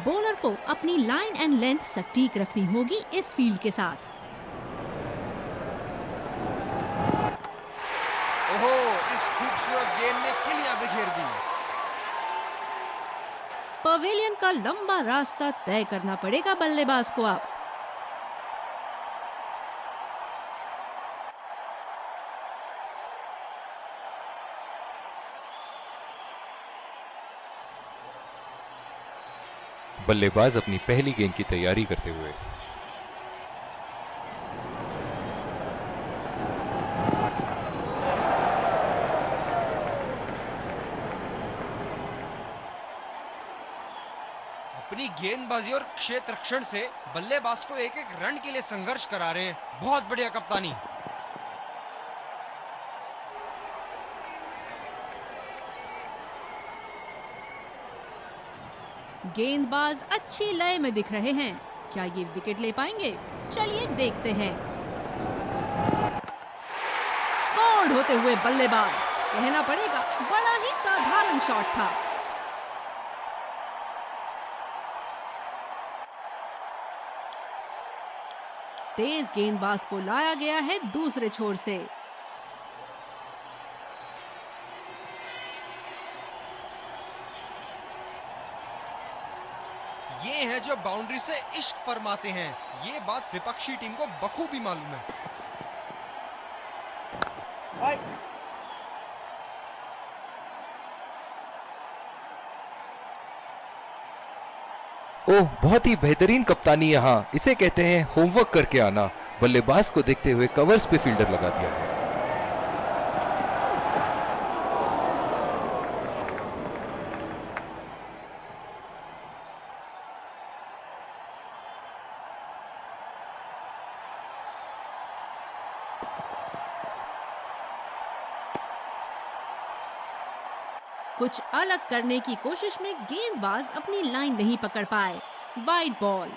Bowler को अपनी line and length सटीक रखनी होगी इस फील्ड के साथ। ओहो, इस खूबसूरत गेंद ने किलियां बिखेर दी। पवेलियन का लंबा रास्ता तय करना पड़ेगा बल्लेबाज को अब। बल्लेबाज अपनी पहली गेंद की तैयारी करते हुए। अपनी गेंदबाजी और क्षेत्र रक्षण से बल्लेबाज को एक एक रन के लिए संघर्ष करा रहे हैं। बहुत बढ़िया कप्तानी। गेंदबाज अच्छी लय में दिख रहे हैं, क्या ये विकेट ले पाएंगे? चलिए देखते हैं। बोल्ड होते हुए बल्लेबाज, कहना पड़ेगा बड़ा ही साधारण शॉट था। तेज गेंदबाज को लाया गया है दूसरे छोर से। ये हैं जो बाउंड्री से इश्क फरमाते हैं। ये बात विपक्षी टीम को बखूबी मालूम है। ओह, बहुत ही बेहतरीन कप्तानी। यहाँ इसे कहते हैं होमवर्क करके आना। बल्लेबाज को देखते हुए कवर्स पे फील्डर लगा दिया है। कुछ अलग करने की कोशिश में गेंदबाज अपनी लाइन नहीं पकड़ पाए। Wide ball.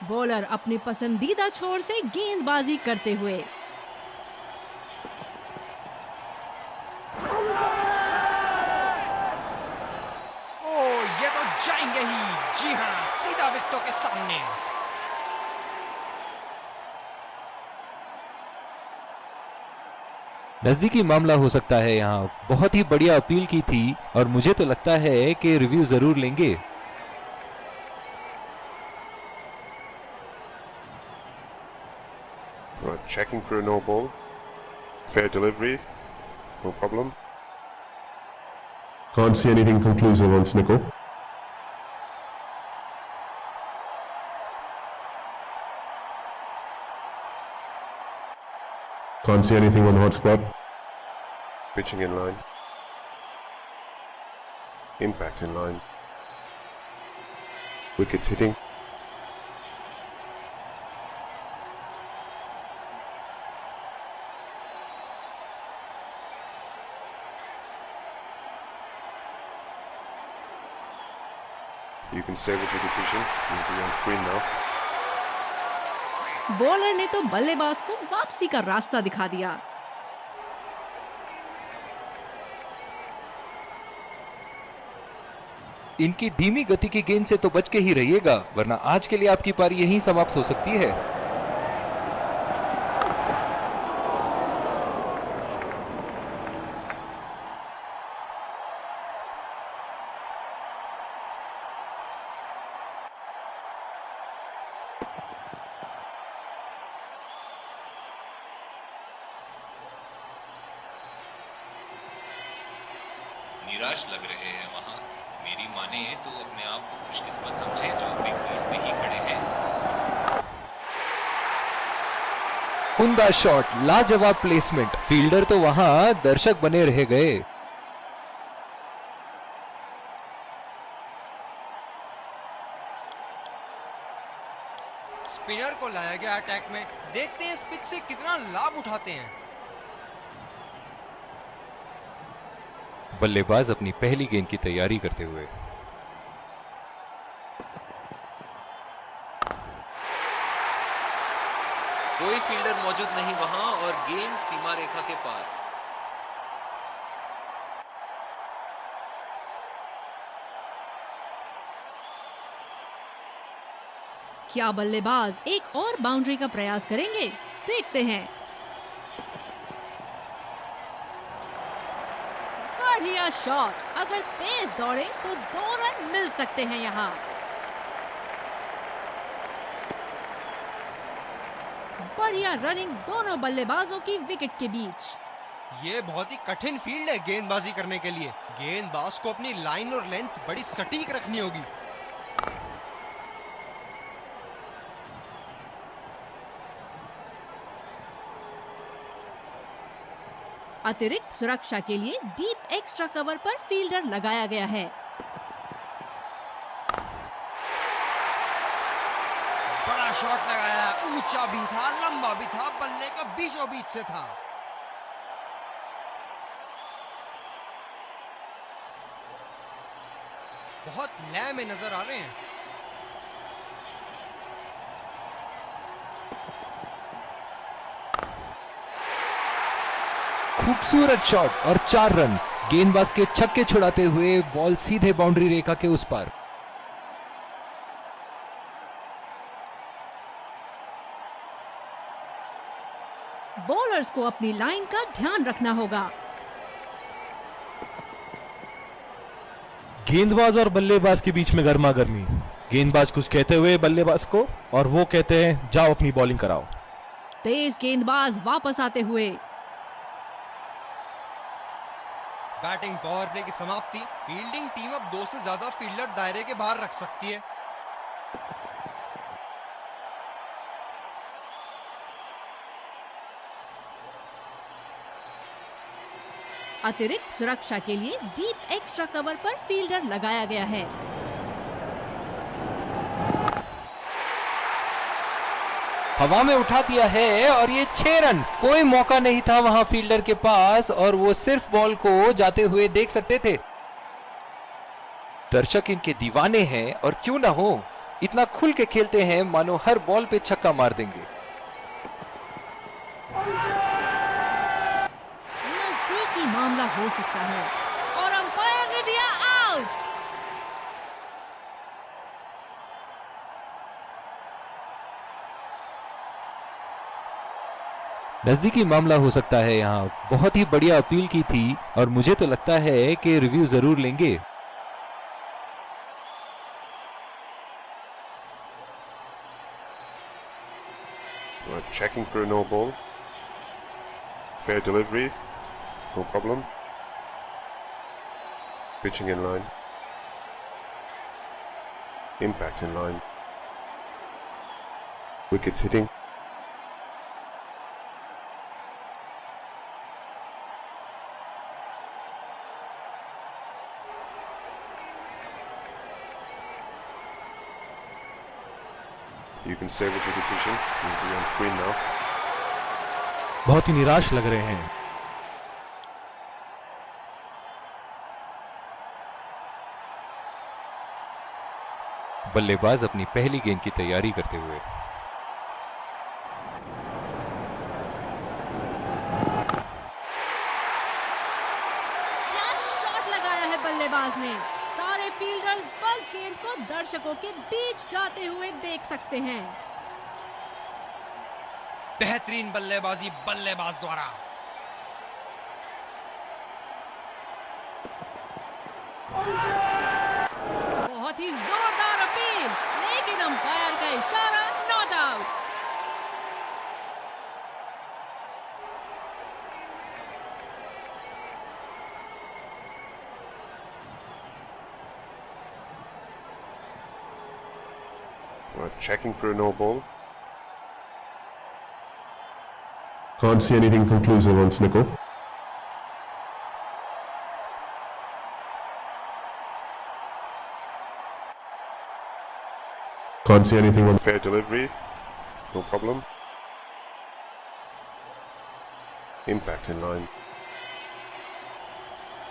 बॉलर अपने पसंदीदा छोर से गेंदबाजी करते हुए। ओह, ये तो जाएंगे ही। जी हाँ, सीधा विकेटों के सामने। नजदीकी मामला हो सकता है। यहाँ बहुत ही बढ़िया अपील की थी और मुझे तो लगता है कि रिव्यू जरूर लेंगे। Right, checking for a no ball. Fair delivery, no problem. Can't see anything conclusive on Snickle. Can't see anything on hotspot. Pitching in line. Impact in line. Wickets hitting. You can stay with your decision. You'll be on screen now. Bowler ने तो बल्लेबाज को वापसी का रास्ता दिखा दिया। इनकी धीमी गति की गेंद से तो बच के ही रहिएगा, वरना आज के लिए आपकी पारी यहीं समाप्त हो सकती है। निराश लग रहे हैं वहां। मेरी माने तो अपने आप को खुशकिस्मत समझे जो अपनी क्रीज पे ही खड़े हैं। उम्दा शॉट, लाजवाब प्लेसमेंट। फील्डर तो वहां दर्शक बने रह गए। स्पिनर को लाया गया अटैक में। देखते हैं इस पिच से कितना लाभ उठाते हैं। बल्लेबाज अपनी पहली गेंद की तैयारी करते हुए। कोई फील्डर मौजूद नहीं वहां और गेंद सीमा रेखा के पार। क्या बल्लेबाज एक और बाउंड्री का प्रयास करेंगे? देखते हैं। बढ़िया शॉट। अगर तेज दौड़े तो 2 रन मिल सकते हैं यहाँ। बढ़िया रनिंग दोनों बल्लेबाजों की विकेट के बीच। ये बहुत ही कठिन फील्ड है गेंदबाजी करने के लिए। गेंदबाज को अपनी लाइन और लेंथ बड़ी सटीक रखनी होगी। अतिरिक्त सुरक्षा के लिए डीप एक्स्ट्रा कवर पर फील्डर लगाया गया है। बड़ा शॉट लगाया, ऊंचा भी था, लंबा भी था, बल्ले का बीचों बीच से था। बहुत लय में नजर आ रहे हैं। खूबसूरत शॉट और 4 रन। गेंदबाज के छक्के छुड़ाते हुए बॉल सीधे बाउंड्री रेखा के उस पार। बॉलर्स को अपनी लाइन का ध्यान रखना होगा। गेंदबाज और बल्लेबाज के बीच में गर्मा गर्मी। गेंदबाज कुछ कहते हुए बल्लेबाज को, और वो कहते हैं जाओ अपनी बॉलिंग कराओ। तेज गेंदबाज वापस आते हुए। बैटिंग पावर प्ले की समाप्ति। फील्डिंग टीम अब 2 से ज्यादा फील्डर दायरे के बाहर रख सकती है। अतिरिक्त सुरक्षा के लिए डीप एक्स्ट्रा कवर पर फील्डर लगाया गया है। हवा में उठा दिया है और ये 6 रन। कोई मौका नहीं था वहां फील्डर के पास और वो सिर्फ बॉल को जाते हुए देख सकते थे। दर्शक इनके दीवाने हैं और क्यों ना हो, इतना खुल के खेलते हैं मानो हर बॉल पे छक्का मार देंगे। नजदीकी मामला हो सकता है और अंपायर ने दिया आउट। नजदीकी मामला हो सकता है। यहाँ बहुत ही बढ़िया अपील की थी और मुझे तो लगता है कि रिव्यू जरूर लेंगे। We're checking for a no ball. Fair delivery, no problem. Pitching in line. Impact in line. Wickets hitting. You can stay with your decision. You'll be on screen now. बहुत ही निराश लग रहे हैं। बल्लेबाज अपनी पहली गेंद की तैयारी करते हुए। क्या शॉट लगाया है बल्लेबाज ने। सारे फील्डर्स बस गेंद को दर्शकों के बीच जाते हुए देख सकते हैं। बेहतरीन बल्लेबाजी बल्लेबाज द्वारा। बहुत ही जोरदार अपील, लेकिन अंपायर का इशारा not out. We're checking for a no ball. Can't see anything conclusive on Snickle. Can't see anything on Fair delivery, no problem. Impact in line.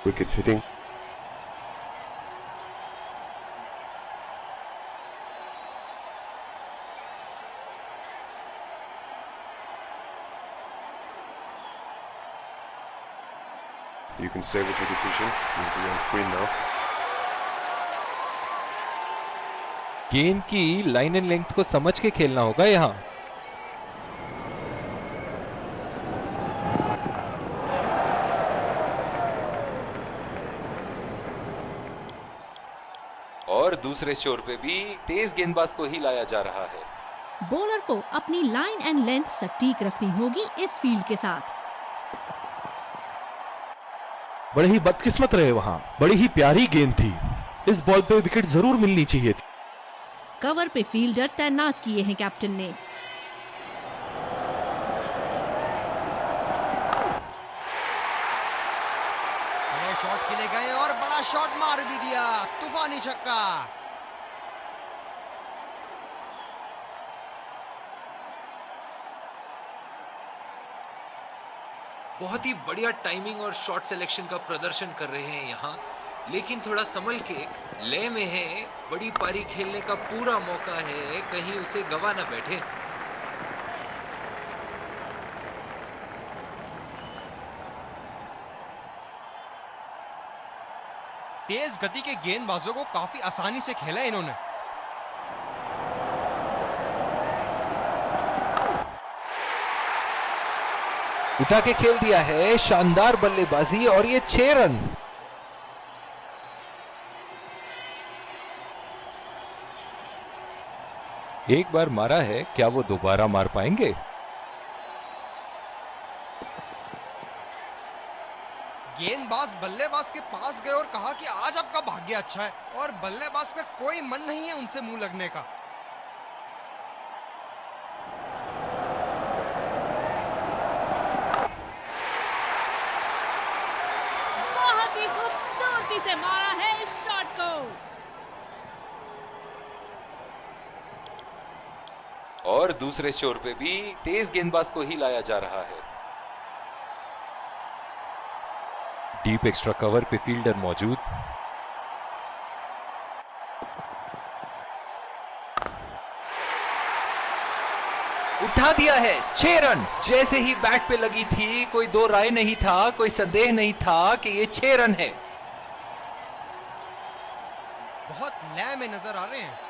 Wickets hitting. You can stay with your decision. You'll be on screen now. गेंद की line and length को समझ के खेलना होगा यहाँ। और दूसरे शोर पे भी तेज गेंदबाज को ही लाया जा रहा है। बॉलर को अपनी लाइन एंड लेंथ सटीक रखनी होगी इस फील्ड के साथ। बड़े ही बदकिस्मत रहे वहां, बड़ी ही प्यारी गेंद थी, इस बॉल पे विकेट जरूर मिलनी चाहिए थी। कवर पे फील्डर तैनात किए हैं कैप्टन ने। बड़े शॉट खेले गए और बड़ा शॉट मार भी दिया, तूफानी छक्का। बहुत ही बढ़िया टाइमिंग और शॉट सिलेक्शन का प्रदर्शन कर रहे हैं यहाँ, लेकिन थोड़ा संभल के, लय में है, बड़ी पारी खेलने का पूरा मौका है, कहीं उसे गवा ना बैठे। तेज गति के गेंदबाजों को काफी आसानी से खेला इन्होंने। उठा के खेल दिया है, शानदार बल्लेबाजी और ये 6 रन। एक बार मारा है, क्या वो दोबारा मार पाएंगे? गेंदबाज बल्लेबाज के पास गए और कहा कि आज आपका भाग्य अच्छा है, और बल्लेबाज का कोई मन नहीं है उनसे मुंह लगने का। बहुत ही खूबसूरती से मारा है इस शॉट को। और दूसरे शोर पे भी तेज गेंदबाज को ही लाया जा रहा है। डीप एक्स्ट्रा कवर पे फील्डर मौजूद। उठा दिया है, 6 रन। जैसे ही बैट पे लगी थी, कोई दो राय नहीं था, कोई संदेह नहीं था कि ये 6 रन है। बहुत लय में नजर आ रहे हैं।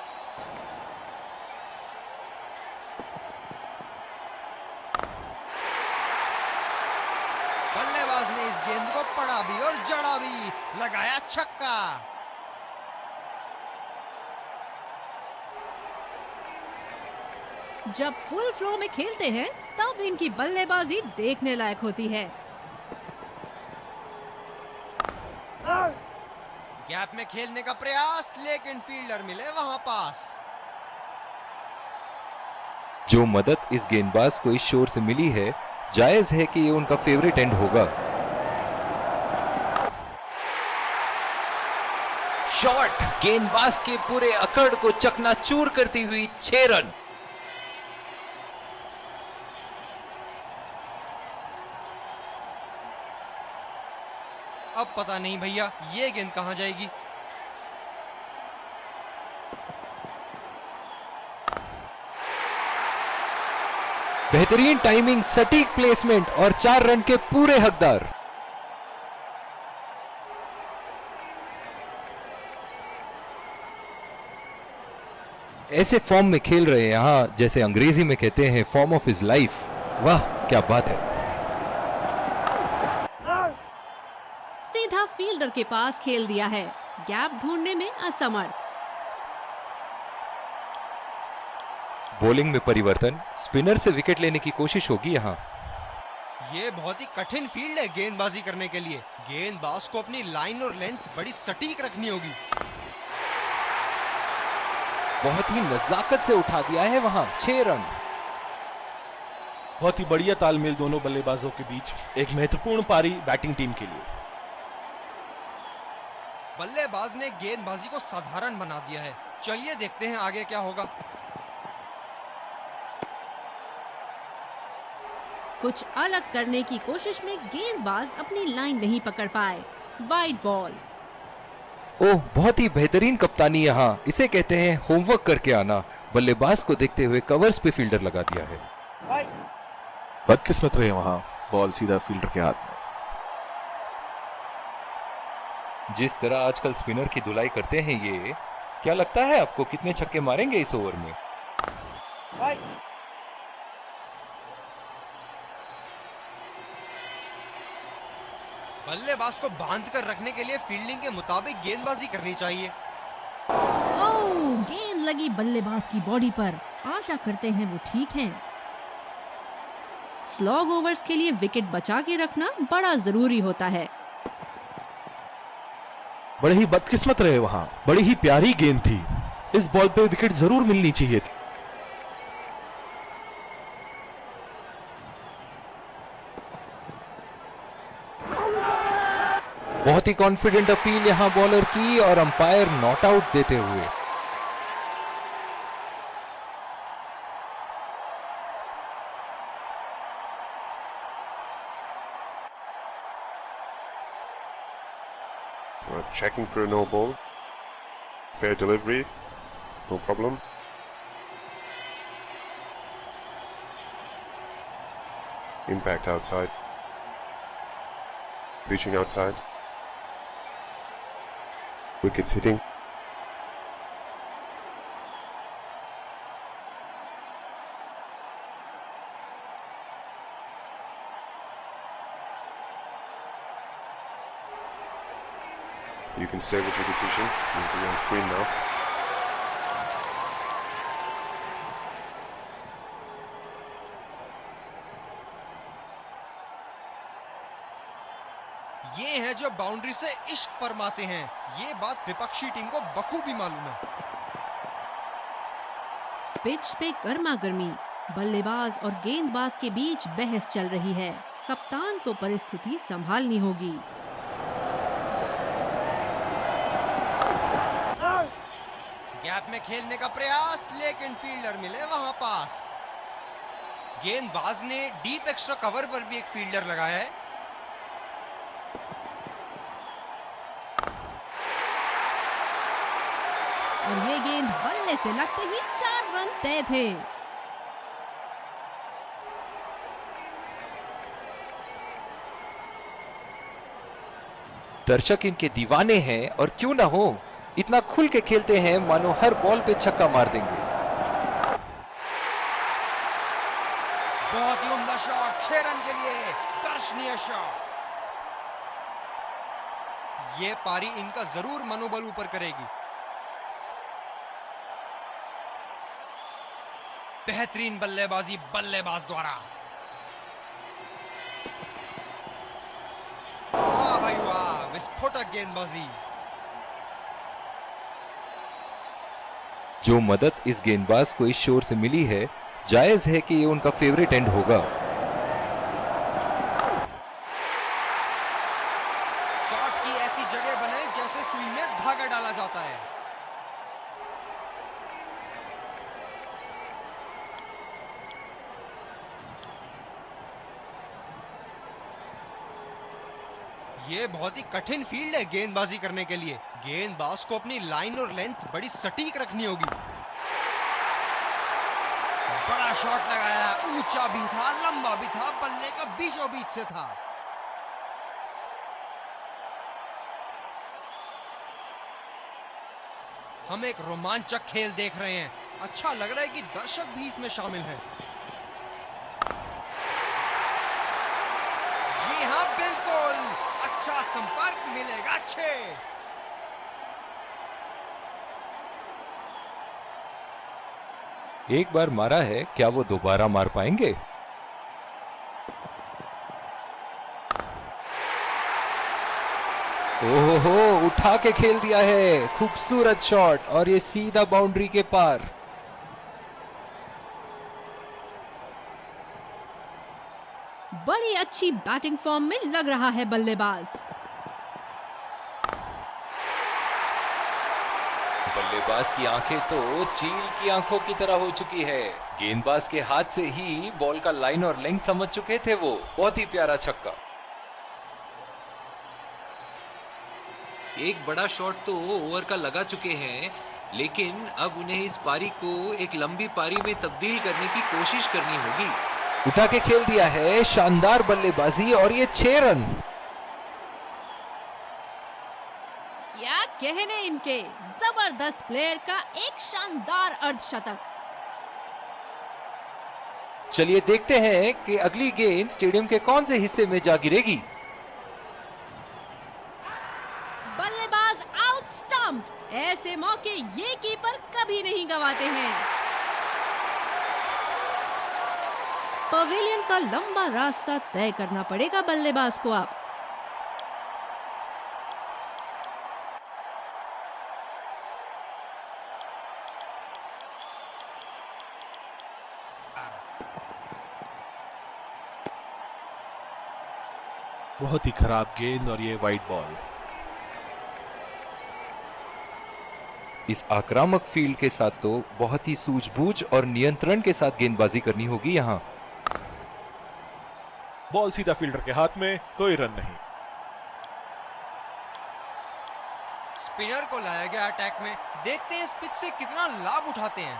बल्लेबाज ने इस गेंद को पड़ा भी और जड़ा भी, लगाया छक्का। जब फुल फ्लो में खेलते हैं तब इनकी बल्लेबाजी देखने लायक होती है। गैप में खेलने का प्रयास, लेकिन फील्डर मिले वहां पास। जो मदद इस गेंदबाज को इस शोर से मिली है, जायज है कि ये उनका फेवरेट एंड होगा। शॉट गेंदबाज के पूरे अकड़ को चकनाचूर करती हुई 6 रन। अब पता नहीं भैया ये गेंद कहां जाएगी। बेहतरीन टाइमिंग, सटीक प्लेसमेंट और 4 रन के पूरे हकदार। ऐसे फॉर्म में खेल रहे हैं यहां, जैसे अंग्रेजी में कहते हैं फॉर्म ऑफ हिज लाइफ। वाह क्या बात है। सीधा फील्डर के पास खेल दिया है, गैप ढूंढने में असमर्थ। बॉलिंग में परिवर्तन, स्पिनर से विकेट लेने की कोशिश होगी यहां। ये बहुत ही कठिन फील्ड है गेंदबाजी करने के लिए। गेंदबाज को अपनी लाइन और लेंथ बड़ी सटीक रखनी होगी। बहुत ही नजाकत से उठा दिया है वहां, 6 रन। बहुत ही बढ़िया तालमेल दोनों बल्लेबाजों के बीच, एक महत्वपूर्ण पारी बैटिंग टीम के लिए। बल्लेबाज ने गेंदबाजी को साधारण बना दिया है। चलिए देखते हैं आगे क्या होगा। कुछ अलग करने की कोशिश में गेंदबाज अपनी लाइन नहीं पकड़ पाए। Wide ball. ओह बहुत ही बेहतरीन कप्तानी यहाँ, इसे कहते हैं होमवर्क करके आना। बल्लेबाज को देखते हुए कवर्स पे फील्डर लगा दिया है। बदकिस्मत रहे वहां, बॉल सीधा फील्डर के हाथ में। जिस तरह आजकल स्पिनर की धुलाई करते हैं ये, क्या लगता है आपको कितने छक्के मारेंगे इस ओवर में? बल्लेबाज को बांध कर रखने के लिए फील्डिंग के मुताबिक गेंदबाजी करनी चाहिए। ओह, गेंद लगी बल्लेबाज की बॉडी पर। आशा करते हैं वो ठीक हैं। स्लॉग ओवर्स के लिए विकेट बचा के रखना बड़ा जरूरी होता है। बड़े ही बदकिस्मत रहे वहां, बड़ी ही प्यारी गेंद थी। इस बॉल पे विकेट जरूर मिलनी चाहिए थी। बहुत ही कॉन्फिडेंट अपील यहां बॉलर की और अंपायर नॉट आउट देते हुए। Checking for a no ball. Fair delivery, no problem. Impact outside. Reaching outside. Wickets hitting. You can stay with your decision. You'll be on screen now. ये हैं जो boundary से इश्क फरमाते हैं। ये बात विपक्षी टीम को बखूबी मालूम है। पिच पे गर्मा गर्मी, बल्लेबाज और गेंदबाज के बीच बहस चल रही है। कप्तान को परिस्थिति संभालनी होगी। गैप में खेलने का प्रयास, लेकिन फील्डर मिले वहां पास। गेंदबाज ने डीप एक्स्ट्रा कवर पर भी एक फील्डर लगाया है। और ये गेंद बल्ले से लगते ही 4 रन तय थे। दर्शक इनके दीवाने हैं और क्यों ना हो, इतना खुल के खेलते हैं मानो हर बॉल पे छक्का मार देंगे। बहुत ही उम्दा शॉट, 6 रन के लिए दर्शनीय शॉट। ये पारी इनका जरूर मनोबल ऊपर करेगी। बेहतरीन बल्लेबाजी बल्लेबाज द्वारा। वाह भाई वाह, विस्फोटक गेंदबाजी। जो मदद इस गेंदबाज को इस शोर से मिली है, जायज है कि ये उनका फेवरेट एंड होगा। शॉट की ऐसी जगह बनाए जैसे सुई में धागा डाला जाता है। ये बहुत ही कठिन फील्ड है गेंदबाजी करने के लिए। गेंदबाज को अपनी लाइन और लेंथ बड़ी सटीक रखनी होगी। बड़ा शॉट लगाया, ऊंचा भी था, लंबा भी था, बल्ले का बीचों बीच से था। हम एक रोमांचक खेल देख रहे हैं। अच्छा लग रहा है कि दर्शक भी इसमें शामिल हैं। जी हाँ, बिल्कुल अच्छा संपर्क मिलेगा। अच्छे एक बार मारा है, क्या वो दोबारा मार पाएंगे? ओहो, उठा के खेल दिया है। खूबसूरत शॉट और ये सीधा बाउंड्री के पार। बड़ी अच्छी बैटिंग फॉर्म में लग रहा है बल्लेबाज। बल्लेबाज की आंखें तो चील की आंखों की तरह हो चुकी है। गेंदबाज के हाथ से ही बॉल का लाइन और लेंथ समझ चुके थे वो। बहुत ही प्यारा छक्का। एक बड़ा शॉट तो ओवर का लगा चुके हैं, लेकिन अब उन्हें इस पारी को एक लंबी पारी में तब्दील करने की कोशिश करनी होगी। उठा के खेल दिया है, शानदार बल्लेबाजी और ये 6 रन। क्या कहने इनके, जबरदस्त प्लेयर का एक शानदार अर्धशतक। चलिए देखते हैं कि अगली गेंद स्टेडियम के कौन से हिस्से में जा गिरेगी। बल्लेबाज आउट स्टंप्ड। ऐसे मौके ये कीपर कभी नहीं गंवाते हैं। पवेलियन का लंबा रास्ता तय करना पड़ेगा बल्लेबाज को अब। बहुत ही खराब गेंद और ये वाइड बॉल। इस आक्रामक फील्ड के साथ तो बहुत ही सूझबूझ और नियंत्रण के साथ गेंदबाजी करनी होगी यहाँ। बॉल सीधा फील्डर के हाथ में, कोई रन नहीं। स्पिनर को लाया गया अटैक में। देखते हैं इस पिच से कितना लाभ उठाते हैं।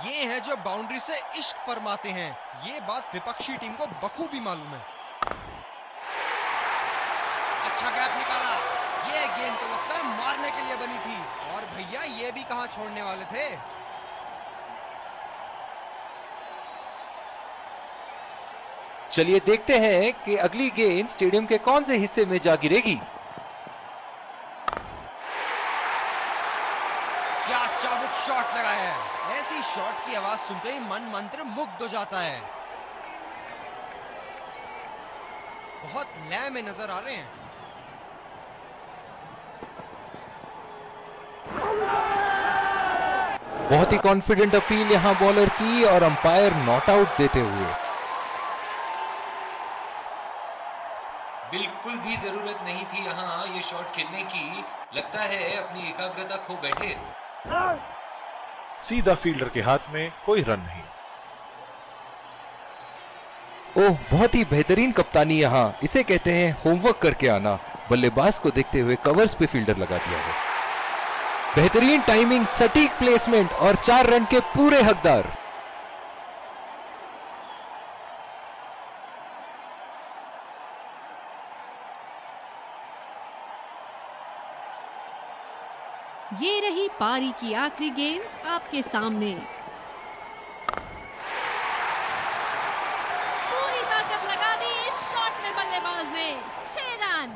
ये हैं जो बाउंड्री से इश्क फरमाते हैं। ये बात विपक्षी टीम को बखूबी मालूम है। अच्छा गैप निकाला। ये गेंद तो लगता है मारने के लिए बनी थी। और भैया ये भी कहां छोड़ने वाले थे। चलिए देखते हैं कि अगली गेंद स्टेडियम के कौन से हिस्से में जा गिरेगी। क्या चाबुक शॉट लगाया है। ऐसी शॉट की आवाज सुनते ही मन मंत्र मुग्ध हो जाता है। बहुत लय में नजर आ रहे हैं। बहुत ही कॉन्फिडेंट अपील यहां बॉलर की और अंपायर नॉट आउट देते हुए। बिल्कुल भी जरूरत नहीं थी यहाँ ये शॉट खेलने की। लगता है अपनी एकाग्रता खो बैठे। सीधा फील्डर के हाथ में, कोई रन नहीं। ओह, बहुत ही बेहतरीन कप्तानी यहाँ। इसे कहते हैं होमवर्क करके आना। बल्लेबाज को देखते हुए कवर्स पे फील्डर लगा दिया है। बेहतरीन टाइमिंग, सटीक प्लेसमेंट और 4 रन के पूरे हकदार। ये रही पारी की आखिरी गेंद आपके सामने। पूरी ताकत लगा दी इस शॉट में बल्लेबाज ने। 6 रन।